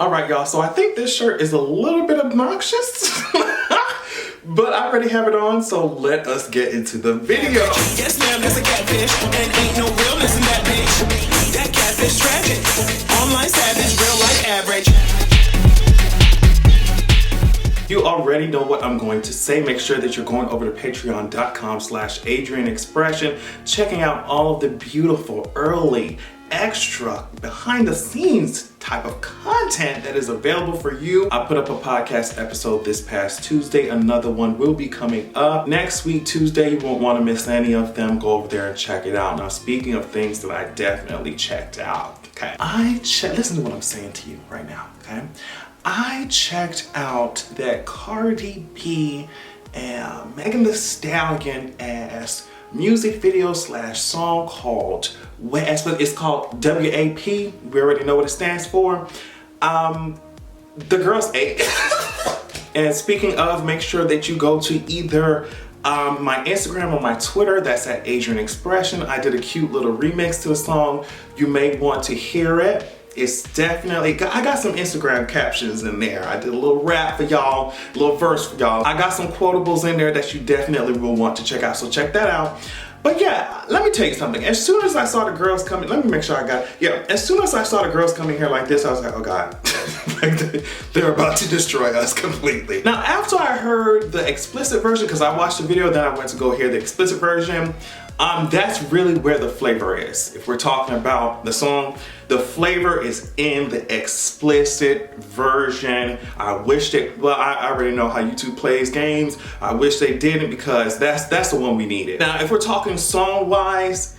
All right, y'all, so I think this shirt is a little bit obnoxious, but I already have it on, so let us get into the video. Yes, ma'am, there's a catfish, and ain't no realness in that bitch. That catfish tragic. Online savage, real life average. You already know what I'm going to say. Make sure that you're going over to patreon.com/AdrianExpression, checking out all of the beautiful, early, extra, behind the scenes type of content that is available for you. I put up a podcast episode this past Tuesday. Another one will be coming up next week, Tuesday. You won't want to miss any of them. Go over there and check it out. Now, speaking of things that I definitely checked out, okay? Listen to what I'm saying to you right now, okay? I checked out that Cardi B and Megan Thee Stallion as music video / song called it's called WAP. We already know what it stands for. The girls ate. And speaking of, make sure that you go to either my Instagram or my Twitter. That's at Adrian Expression. I did a cute little remix to the song. You may want to hear it. It's definitely, I got some Instagram captions in there. I did a little rap for y'all, a little verse for y'all. I got some quotables in there that you definitely will want to check out, so check that out. But yeah, let me tell you something. As soon as I saw the girls coming, let me make sure I got, as soon as I saw the girls coming here like this, I was like, oh God, like they're about to destroy us completely. Now, after I heard the explicit version, because I watched the video, then I went to go hear the explicit version, that's really where the flavor is. If we're talking about the song, the flavor is in the explicit version. I wish they, well, I already know how YouTube plays games. I wish they didn't, because that's the one we needed. Now, if we're talking song-wise,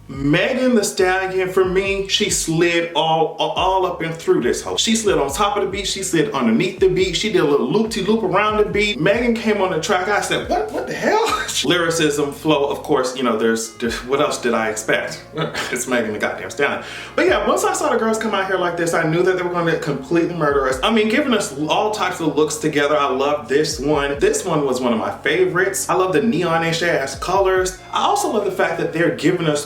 Megan Thee Stallion, for me, she slid all up and through this hoe. She slid on top of the beat, she slid underneath the beat, she did a little loop-de-loop around the beat. Megan came on the track, I said, what the hell? Lyricism, flow, of course, you know, there's what else did I expect? It's Megan the goddamn Stallion. But yeah, once I saw the girls come out here like this, I knew that they were gonna completely murder us. I mean, giving us all types of looks together. I love this one. This one was one of my favorites. I love the neonish ass colors. I also love the fact that they're giving us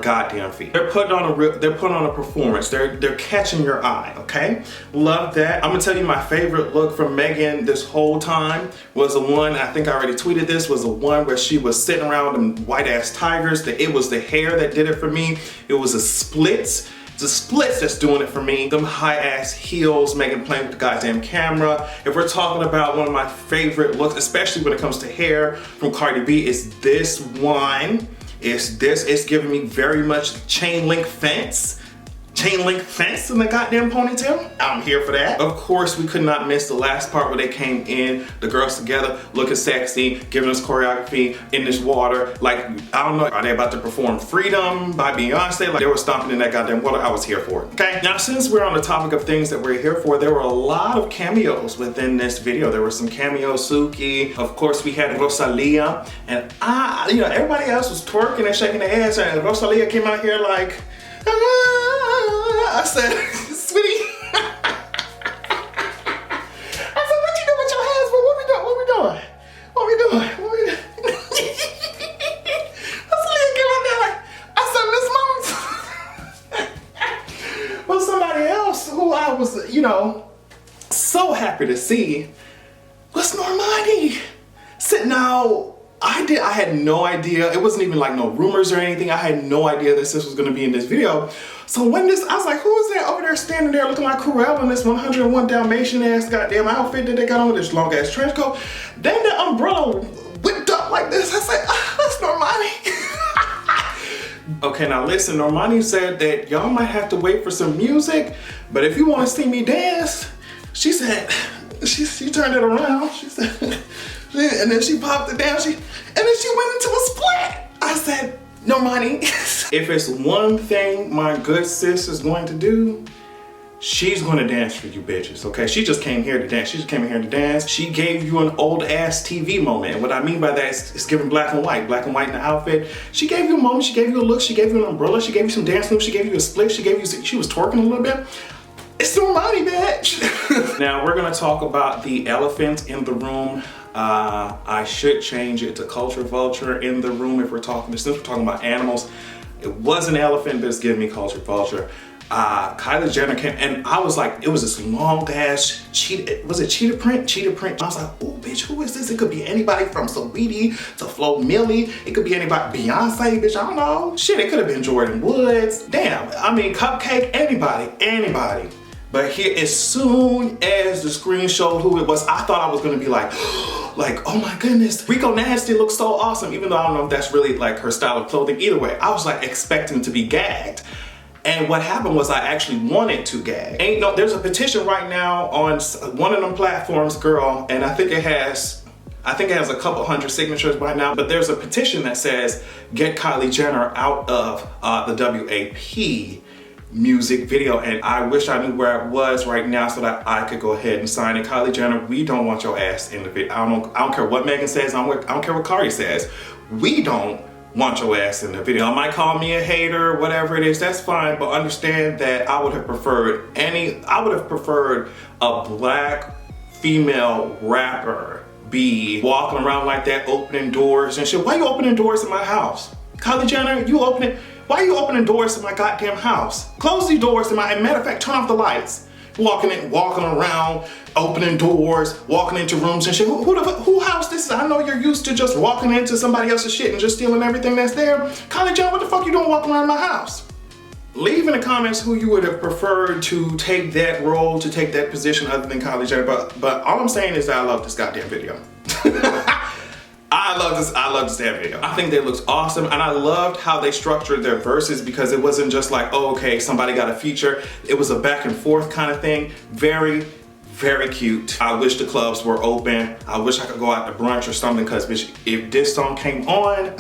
goddamn feet. They're putting on a performance. They're catching your eye, okay? Love that. I'm gonna tell you my favorite look from Megan this whole time was the one, I think I already tweeted this, was the one where she was sitting around them white ass tigers. It was the hair that did it for me. It was a splits. The splits that's doing it for me. Them high ass heels, Megan playing with the goddamn camera. If we're talking about one of my favorite looks, especially when it comes to hair from Cardi B, is this one. It's giving me very much chain link fence in the goddamn ponytail. I'm here for that. Of course, we could not miss the last part where they came in, the girls together, looking sexy, giving us choreography in this water. Like, I don't know, are they about to perform Freedom by Beyonce? Like, they were stomping in that goddamn water. I was here for it, okay? Now, since we're on the topic of things that we're here for, there were a lot of cameos within this video. There were some cameos, Suki. Of course, we had Rosalia. And everybody else was twerking and shaking their ass, and Rosalia came out here like, I said, sweetie. I said, what you doing with your hands? What we doing? Rosalia came out there like, I said, Miss Mom. Well, somebody else who I was, so happy to see was Normani. Now, I had no idea. It wasn't even like no rumors or anything. I had no idea that this was gonna be in this video. So when I was like, who is that over there standing there looking like Cruella in this 101 Dalmatian ass goddamn outfit that they got on with this long ass trench coat? Then the umbrella whipped up like this. I said, that's Normani. Okay, now listen, Normani said that y'all might have to wait for some music, but if you wanna see me dance, she said, she turned it around. She said, and then she popped it down, and then she went into a split. I said, Normani. If it's one thing my good sis is going to do, she's gonna dance for you bitches, okay? She just came here to dance. She just came here to dance. She gave you an old ass TV moment. And what I mean by that is it's giving black and white in the outfit. She gave you a moment, she gave you a look, she gave you an umbrella, she gave you some dance moves, she gave you a split, she was twerking a little bit. It's Normani, bitch. Now we're gonna talk about the elephant in the room. I should change it to culture vulture in the room since we're talking about animals. It was an elephant, but it's giving me culture vulture. Kylie Jenner came, and I was like, it was this long ass cheetah print? I was like, oh bitch, who is this? It could be anybody from Saweetie to Flo Milli. It could be anybody, Beyonce, bitch, I don't know. Shit, it could have been Jordan Woods. Damn, I mean, Cupcake, anybody. But here, as soon as the screen showed who it was, I thought I was gonna be like, oh my goodness, Rico Nasty looks so awesome, even though I don't know if that's really like her style of clothing. Either way, I was like expecting to be gagged. And what happened was I actually wanted to gag. There's a petition right now on one of them platforms, girl, and I think it has a couple hundred signatures by now, but there's a petition that says, get Kylie Jenner out of the WAP music video, and I wish I knew where it was right now so that I could go ahead and sign it. Kylie Jenner, we don't want your ass in the video. I don't care what Megan says, I don't care what Cardi says. We don't want your ass in the video. I might call me a hater, whatever it is, that's fine, but understand that I would have preferred a black female rapper be walking around like that, opening doors and shit. Why you opening doors in my house? Kylie Jenner, why are you opening doors to my goddamn house? Close these doors to and matter of fact, turn off the lights. Walking around, opening doors, walking into rooms and shit. Who house this is? I know you're used to just walking into somebody else's shit and just stealing everything that's there. Kylie Jenner, what the fuck you doing walking around my house? Leave in the comments who you would have preferred to take that role, to take that position other than Kylie Jenner. But all I'm saying is that I love this goddamn video. I love this damn video. I think they looked awesome, and I loved how they structured their verses because it wasn't just like, oh, okay, somebody got a feature. It was a back and forth kind of thing. Very, very cute. I wish the clubs were open. I wish I could go out to brunch or something, because bitch, if this song came on,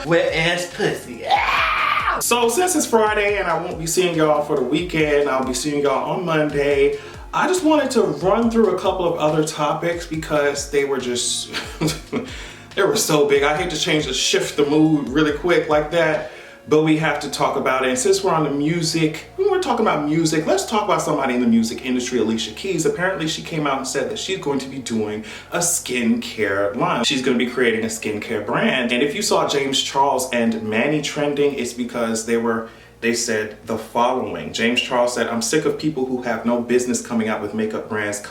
wet ass pussy. Ah! So since it's Friday and I won't be seeing y'all for the weekend, I'll be seeing y'all on Monday. I just wanted to run through a couple of other topics because they were just, they were so big. I hate to shift the mood really quick like that, but we have to talk about it. And since we're on the music, when we're talking about music, let's talk about somebody in the music industry, Alicia Keys. Apparently she came out and said that she's going to be doing a skincare line. She's going to be creating a skincare brand. And if you saw James Charles and Manny trending, it's because they said the following. James Charles said, I'm sick of people who have no business coming out with makeup brands.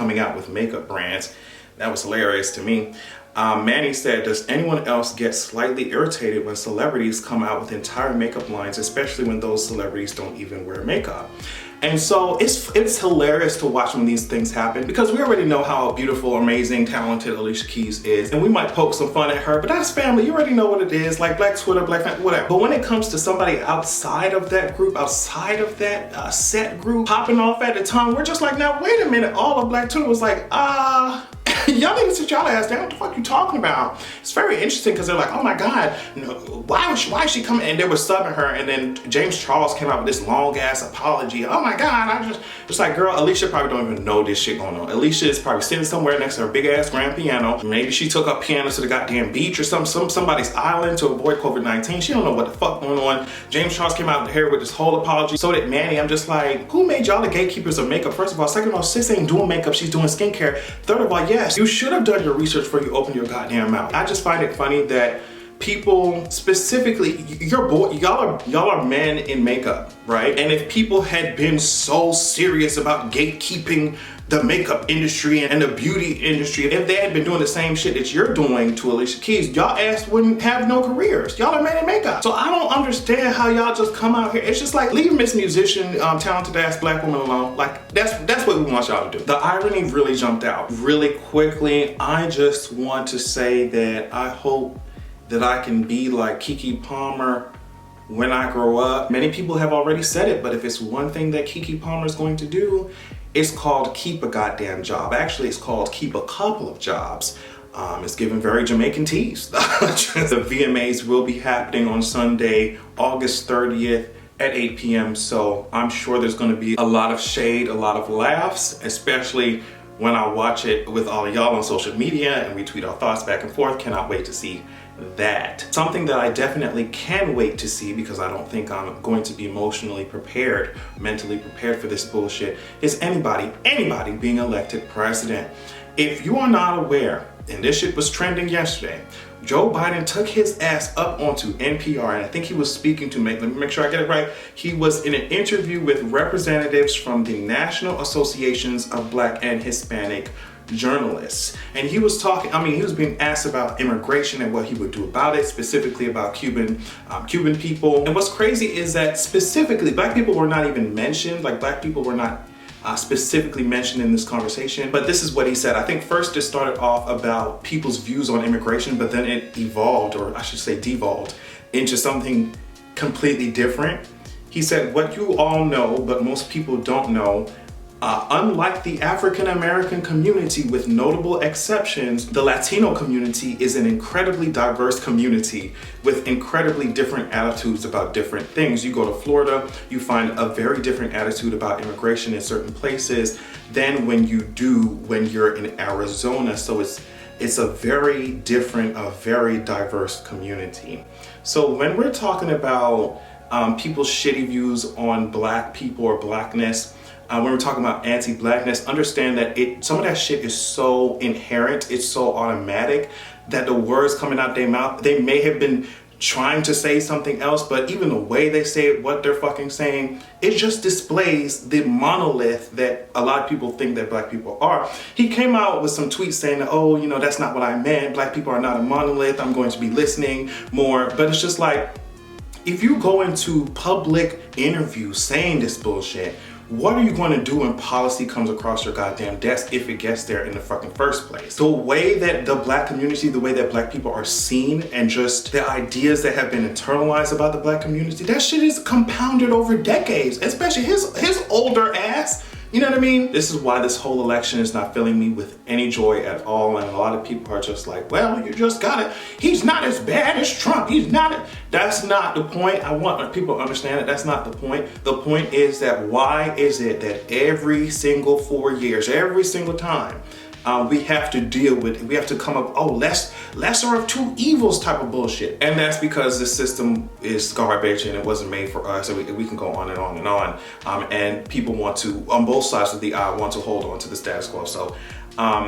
That was hilarious to me. Manny said, does anyone else get slightly irritated when celebrities come out with entire makeup lines, especially when those celebrities don't even wear makeup? And so it's hilarious to watch when these things happen, because we already know how beautiful, amazing, talented Alicia Keys is. And we might poke some fun at her, but that's family. You already know what it is, like Black Twitter, Black fan, whatever. But when it comes to somebody outside of that group, outside of that set group, popping off at the tongue, we're just like, now wait a minute. All of Black Twitter was like, y'all need to sit y'all ass down. What the fuck you talking about? It's very interesting because they're like, oh my God, no, why is she coming? And they were subbing her, and then James Charles came out with this long ass apology. Oh my God, I just like, girl, Alicia probably don't even know this shit going on. Alicia is probably sitting somewhere next to her big ass grand piano. Maybe she took her piano to the goddamn beach or somebody's island to avoid COVID-19. She don't know what the fuck going on. James Charles came out here with this whole apology. So did Manny. I'm just like, who made y'all the gatekeepers of makeup? First of all. Second of all, sis ain't doing makeup, she's doing skincare. Third of all, yes, you should have done your research before you open your goddamn mouth. I just find it funny that people, specifically, y'all are men in makeup, right? And if people had been so serious about gatekeeping the makeup industry and the beauty industry, if they had been doing the same shit that you're doing to Alicia Keys, y'all ass wouldn't have no careers. Y'all are men in makeup. So I don't understand how y'all just come out here. It's just like, leave Miss Musician, talented ass black woman alone. Like, that's what we want y'all to do. The irony really jumped out really quickly. I just want to say that I hope that I can be like Keke Palmer when I grow up. Many people have already said it, but if it's one thing that Keke Palmer is going to do, it's called keep a goddamn job. Actually, it's called keep a couple of jobs. It's given very Jamaican tease. The VMAs will be happening on Sunday, August 30th at 8 p.m. So I'm sure there's gonna be a lot of shade, a lot of laughs, especially when I watch it with all of y'all on social media and we tweet our thoughts back and forth. Cannot wait to see that. Something that I definitely can wait to see, because I don't think I'm going to be emotionally prepared, mentally prepared for this bullshit, is anybody being elected president. If you are not aware, and this shit was trending yesterday. Joe Biden took his ass up onto NPR, and I think he was speaking to, let me make sure I get it right. He was in an interview with representatives from the National Associations of Black and Hispanic Journalists. And he was talking, he was being asked about immigration and what he would do about it, specifically about Cuban people. And what's crazy is that specifically, black people were not even mentioned. Like, black people were not specifically mentioned in this conversation, but this is what he said. I think first it started off about people's views on immigration, but then it evolved, or I should say devolved, into something completely different. He said, what you all know, but most people don't know, unlike the African American community, with notable exceptions, the Latino community is an incredibly diverse community with incredibly different attitudes about different things. You go to Florida, you find a very different attitude about immigration in certain places than when you're in Arizona. So it's a very different, a very diverse community. So when we're talking about people's shitty views on black people or blackness, when we're talking about anti-blackness, understand that some of that shit is so inherent, it's so automatic that the words coming out their mouth, they may have been trying to say something else, but even the way they say it, what they're fucking saying, it just displays the monolith that a lot of people think that black people are. He came out with some tweets saying, oh, that's not what I meant. Black people are not a monolith. I'm going to be listening more. But it's just like, if you go into public interviews saying this bullshit, what are you going to do when policy comes across your goddamn desk if it gets there in the fucking first place? The way that the black community, the way that black people are seen, and just the ideas that have been internalized about the black community, that shit is compounded over decades, especially his older ass. You know what I mean? This is why this whole election is not filling me with any joy at all. And a lot of people are just like, well, you just got it. He's not as bad as Trump. That's not the point. I want people to understand that that's not the point. The point is that why is it that every single 4 years, every single time, we have to come up, lesser of two evils type of bullshit. And that's because the system is garbage and it wasn't made for us. And we can go on and on and on. And people want to, on both sides of the aisle, want to hold on to the status quo. So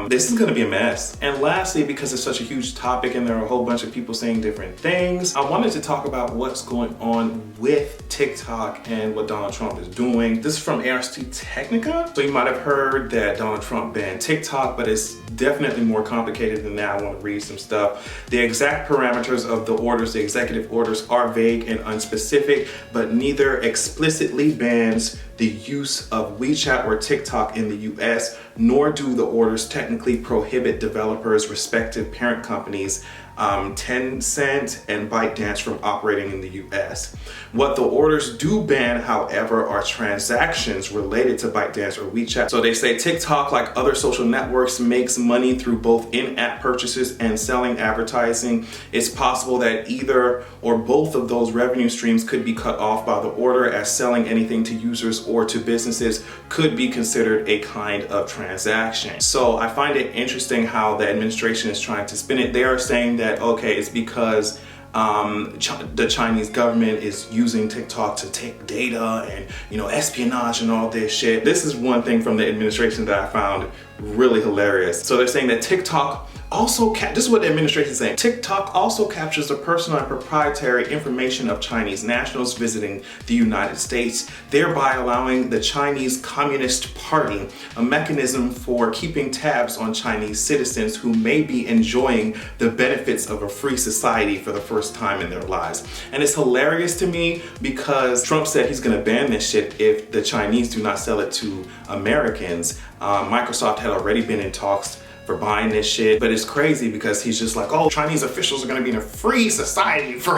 this is going to be a mess. And lastly, because it's such a huge topic and there are a whole bunch of people saying different things, I wanted to talk about what's going on with TikTok and what Donald Trump is doing. This is from ARST Technica. So you might have heard that Donald Trump banned TikTok, but it's definitely more complicated than that. I want to read some stuff. The exact parameters of the orders, the executive orders, are vague and unspecific, but neither explicitly bans the use of WeChat or TikTok in the US, nor do the orders technically prohibit developers' respective parent companies, Tencent and ByteDance, from operating in the US. What the orders do ban, however, are transactions related to ByteDance or WeChat. So they say TikTok, like other social networks, makes money through both in-app purchases and selling advertising. It's possible that either or both of those revenue streams could be cut off by the order, as selling anything to users or to businesses could be considered a kind of transaction. So I find it interesting how the administration is trying to spin it. They are saying that, okay, it's because the Chinese government is using TikTok to take data and, espionage and all this shit. This is one thing from the administration that I found really hilarious. So they're saying that TikTok also, this is what the administration is saying, TikTok also captures the personal and proprietary information of Chinese nationals visiting the United States, thereby allowing the Chinese Communist Party a mechanism for keeping tabs on Chinese citizens who may be enjoying the benefits of a free society for the first time in their lives. And it's hilarious to me because Trump said he's gonna ban this shit if the Chinese do not sell it to Americans. Microsoft had already been in talks for buying this shit, but it's crazy because he's just like, oh, Chinese officials are gonna be in a free society for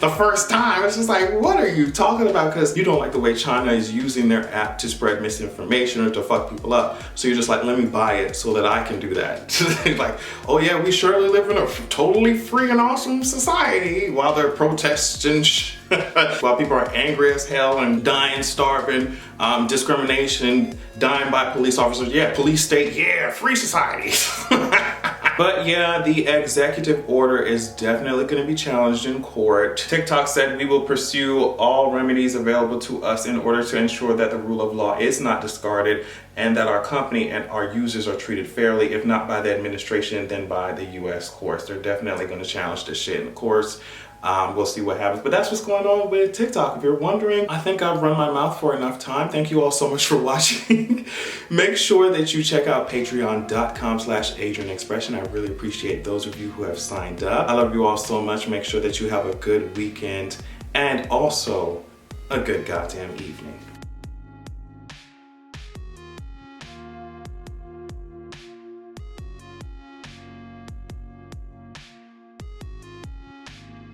the first time. It's just like, what are you talking about? Because you don't like the way China is using their app to spread misinformation or to fuck people up. So you're just like, let me buy it so that I can do that. Like, oh yeah, we surely live in a totally free and awesome society, while they're protesting while people are angry as hell and dying, starving, discrimination, dying by police officers. Yeah, police state, yeah, free society. But yeah, the executive order is definitely going to be challenged in court. TikTok said, we will pursue all remedies available to us in order to ensure that the rule of law is not discarded and that our company and our users are treated fairly, if not by the administration, then by the US courts. They're definitely going to challenge this shit in the courts. We'll see what happens. But that's what's going on with TikTok. If you're wondering, I think I've run my mouth for enough time. Thank you all so much for watching. Make sure that you check out patreon.com/AdrianExpression. I really appreciate those of you who have signed up. I love you all so much. Make sure that you have a good weekend and also a good goddamn evening.